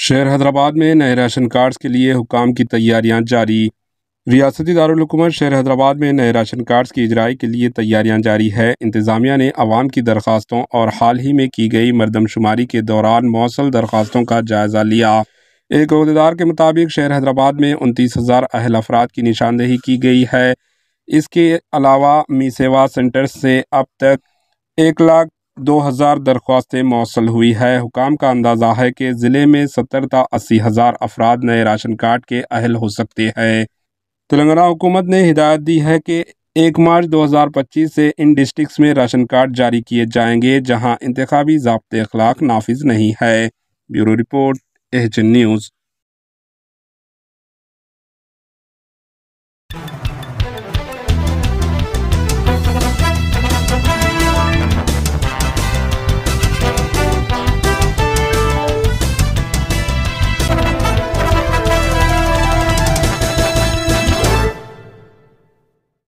شہر حیدرآباد میں نئے راشن کارڈز کے لیے حکام کی تیاریاں جاری۔ ریاستی دارالحکومت شہر حیدرآباد میں نئے راشن کارڈز کی اجرائی کے لیے تیاریاں جاری ہے۔ انتظامیہ نے عوام کی درخواستوں اور حال ہی میں کی گئی مردم شماری کے دوران موصول درخواستوں کا جائزہ لیا۔ ایک عہدیدار کے مطابق شہر حیدرآباد میں 29,000 اہل افراد کی نشاندہی کی گئی ہے۔ اس کے علاوہ می سیوا سینٹر سے اب تک 1,02,000 درخواستیں موصول ہوئی ہے۔ حکام کا اندازہ ہے کہ ضلع میں 70 تا 80 ہزار افراد نئے راشن کارڈ کے اہل ہو سکتے ہیں۔ تلنگانہ حکومت نے ہدایت دی ہے کہ 1 مارچ 2025 سے ان ڈسٹرکٹس میں راشن کارڈ جاری کیے جائیں گے جہاں انتخابی ضابطۂ اخلاق نافذ نہیں ہے۔ Bureau report, AHN news.